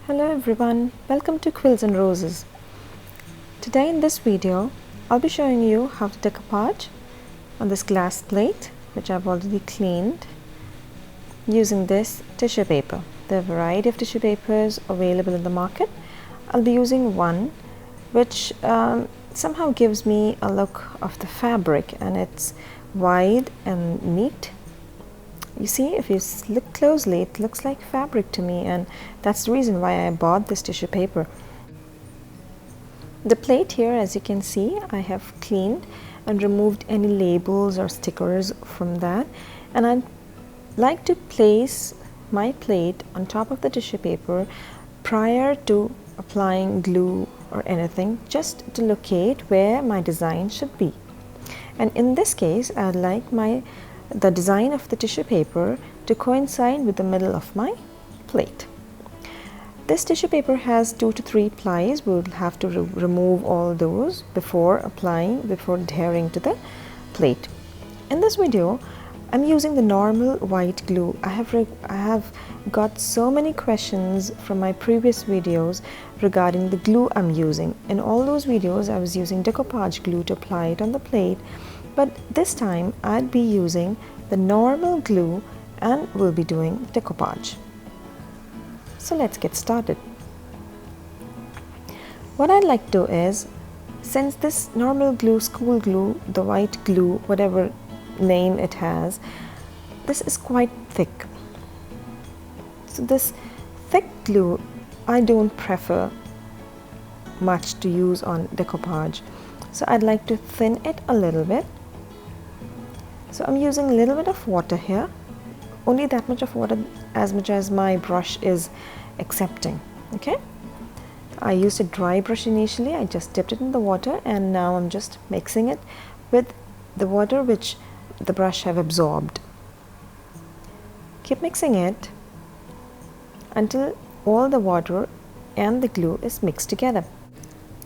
Hello everyone, welcome to Quills and Roses. Today in this video, I'll be showing you how to decoupage on this glass plate, which I've already cleaned, using this tissue paper. There are a variety of tissue papers available in the market. I'll be using one which somehow gives me a look of the fabric, and it's wide and neat. You see, if you look closely, it looks like fabric to me, and that's the reason why I bought this tissue paper. The plate here, as you can see, I have cleaned and removed any labels or stickers from that, and I'd like to place my plate on top of the tissue paper prior to applying glue or anything, just to locate where my design should be. And in this case, I'd like the design of the tissue paper to coincide with the middle of my plate. This tissue paper has 2 to 3 plies. We'll have to remove all those before adhering to the plate. In this video, I'm using the normal white glue. I have got so many questions from my previous videos regarding the glue I'm using. In all those videos, I was using decoupage glue to apply it on the plate, but this time I'd be using the normal glue and we'll be doing decoupage. So let's get started. What I'd like to do is, since this normal glue, school glue, the white glue, whatever name it has, this is quite thick. So this thick glue I don't prefer much to use on decoupage. So I'd like to thin it a little bit. So I'm using a little bit of water here, only that much of water, as much as my brush is accepting. Okay, I used a dry brush initially. I just dipped it in the water, and now I'm just mixing it with the water which the brush have absorbed. Keep mixing it until all the water and the glue is mixed together.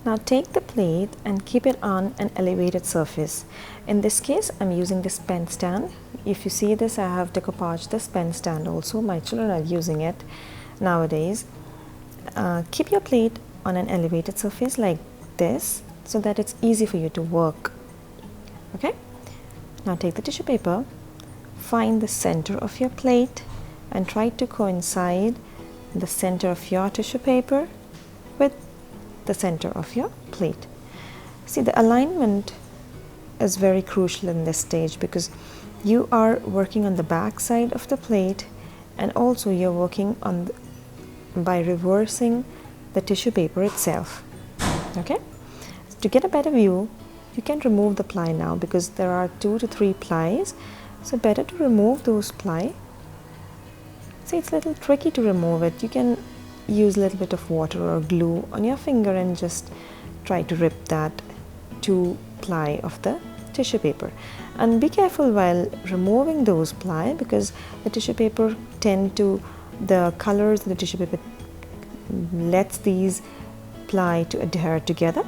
Now take the plate and keep it on an elevated surface. In this case, I'm using this pen stand. If you see this, I have decoupaged this pen stand also. My children are using it nowadays. Keep your plate on an elevated surface like this, so that it's easy for you to work. Okay? Now take the tissue paper, find the center of your plate, and try to coincide the center of your tissue paper with the center of your plate. See, the alignment is very crucial in this stage, because you are working on the back side of the plate, and also you're working on by reversing the tissue paper itself. Okay, to get a better view, you can remove the ply now, because there are 2 to 3 plies, so better to remove those ply. See, it's a little tricky to remove it. You can use a little bit of water or glue on your finger and just try to rip that 2 ply of the tissue paper. And be careful while removing those ply, because the tissue paper the colors of the tissue paper lets these ply to adhere together.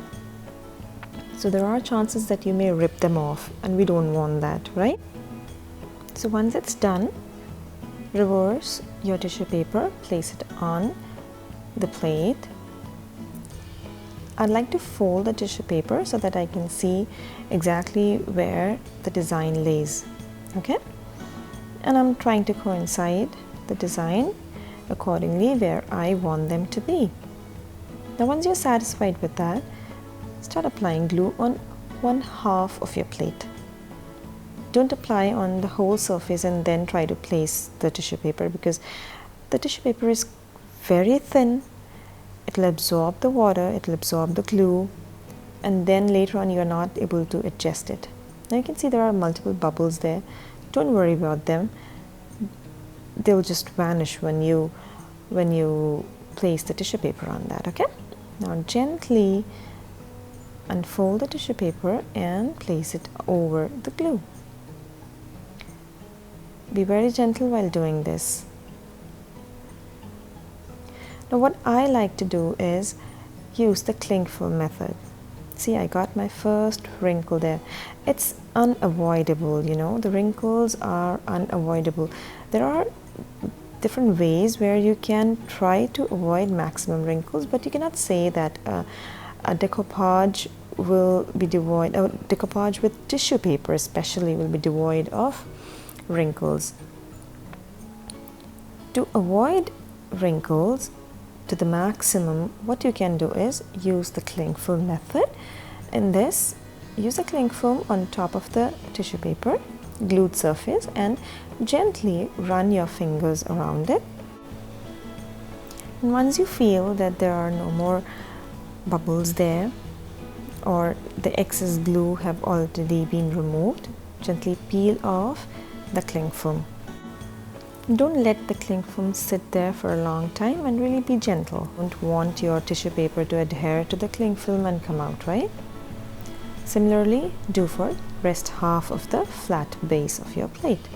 So there are chances that you may rip them off, and we don't want that, right? So once it's done, reverse your tissue paper, place it on the plate. I'd like to fold the tissue paper so that I can see exactly where the design lays. Okay, and I'm trying to coincide the design accordingly where I want them to be. Now once you're satisfied with that, start applying glue on 1/2 of your plate. Don't apply on the whole surface and then try to place the tissue paper, because the tissue paper is very thin. It will absorb the water, it will absorb the glue, and then later on you're not able to adjust it. Now you can see there are multiple bubbles there. Don't worry about them. They'll just vanish when you place the tissue paper on that. Okay, now gently unfold the tissue paper and place it over the glue. Be very gentle while doing this. Now what I like to do is use the cling film method. See, I got my first wrinkle there. It's unavoidable, you know, the wrinkles are unavoidable. There are different ways where you can try to avoid maximum wrinkles, but you cannot say that a decoupage will be devoid, a decoupage with tissue paper especially will be devoid of wrinkles. To avoid wrinkles to the maximum, what you can do is use the cling film method. In this, use a cling film on top of the tissue paper, glued surface, and gently run your fingers around it. And once you feel that there are no more bubbles there, or the excess glue have already been removed, gently peel off the cling film. Don't let the cling film sit there for a long time, and really be gentle. Don't want your tissue paper to adhere to the cling film and come out, right? Similarly, do for rest half of the flat base of your plate.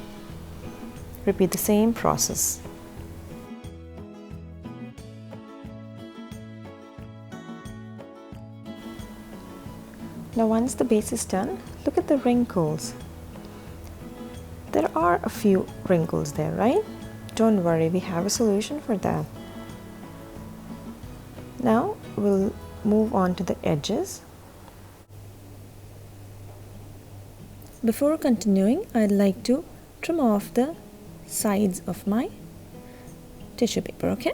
Repeat the same process. Now once the base is done, look at the wrinkles. There are a few wrinkles there, right? Don't worry, we have a solution for that. Now we'll move on to the edges. Before continuing, I'd like to trim off the sides of my tissue paper, okay?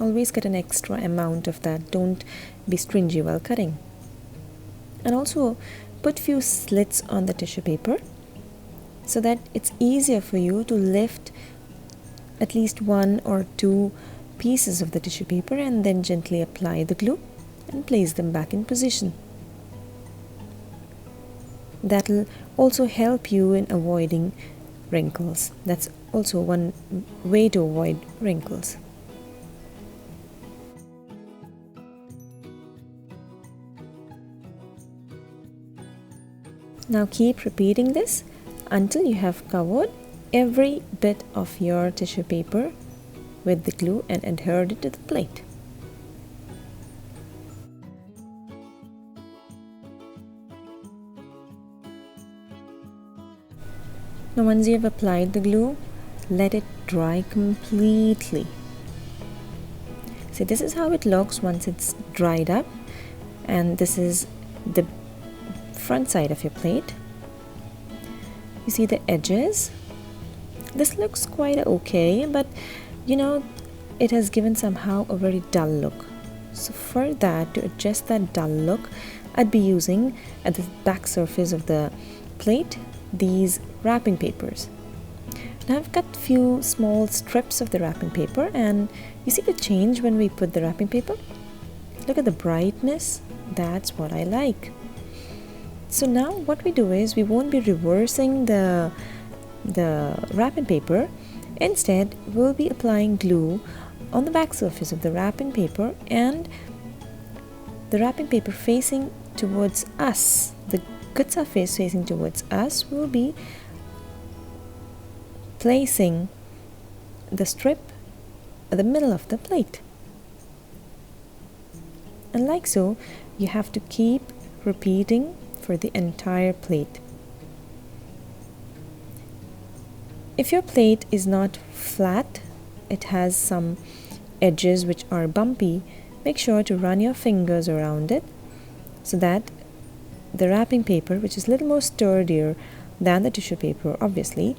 Always cut an extra amount of that. Don't be stingy while cutting. And also put few slits on the tissue paper so that it's easier for you to lift at least 1 or 2 pieces of the tissue paper and then gently apply the glue and place them back in position. That will also help you in avoiding wrinkles. That's also one way to avoid wrinkles. Now keep repeating this until you have covered every bit of your tissue paper with the glue and adhered it to the plate. Now once you have applied the glue, let it dry completely. See, this is how it looks once it's dried up, and this is the front side of your plate. You see the edges? This looks quite okay, but you know, it has given somehow a very dull look. So for that, to adjust that dull look, I'd be using at the back surface of the plate these wrapping papers. Now I've cut few small strips of the wrapping paper, and you see the change when we put the wrapping paper? Look at the brightness. That's what I like. So now what we do is we won't be reversing the wrapping paper. Instead, we'll be applying glue on the back surface of the wrapping paper, and the wrapping paper facing towards us, the good surface facing towards us, will be placing the strip at the middle of the plate. And like so, you have to keep repeating for the entire plate. If your plate is not flat, it has some edges which are bumpy, make sure to run your fingers around it so that the wrapping paper, which is a little more sturdier than the tissue paper obviously,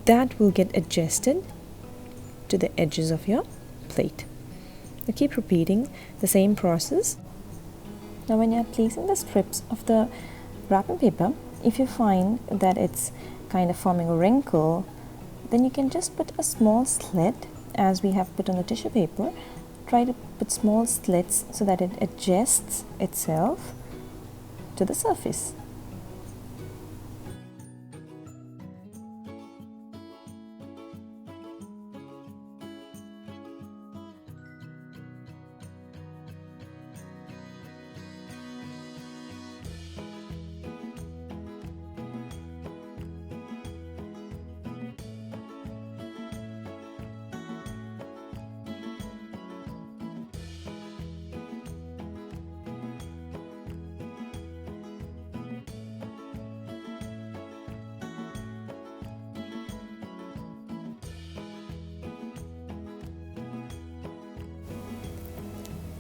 that will get adjusted to the edges of your plate. Now keep repeating the same process. Now when you are placing the strips of the wrapping paper, if you find that it's kind of forming a wrinkle, then you can just put a small slit as we have put on the tissue paper. Try to put small slits so that it adjusts itself to the surface.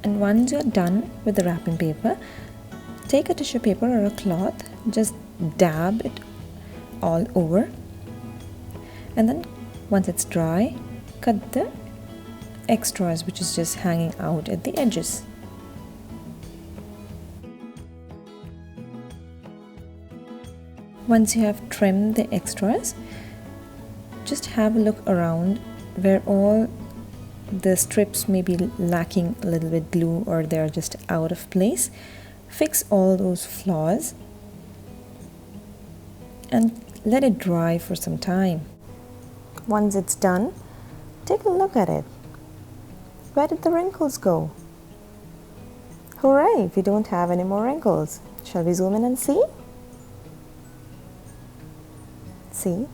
And once you're done with the wrapping paper, take a tissue paper or a cloth, just dab it all over, and then once it's dry, cut the extras which is just hanging out at the edges. Once you have trimmed the extras, just have a look around where all the strips may be lacking a little bit glue or they're just out of place. Fix all those flaws and let it dry for some time. Once it's done, take a look at it. Where did the wrinkles go? Hooray, we don't have any more wrinkles. Shall we zoom in and see? See,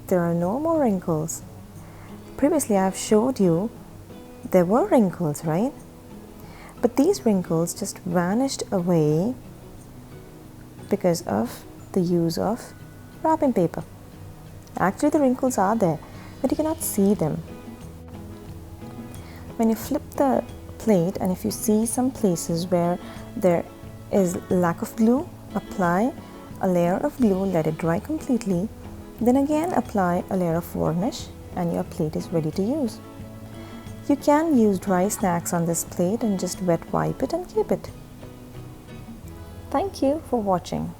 there are no more wrinkles. Previously I've showed you there were wrinkles, right? But these wrinkles just vanished away because of the use of wrapping paper. Actually the wrinkles are there, but you cannot see them. When you flip the plate and if you see some places where there is lack of glue, apply a layer of glue, let it dry completely, then again apply a layer of varnish and your plate is ready to use. You can use dry snacks on this plate and just wet wipe it and keep it. Thank you for watching.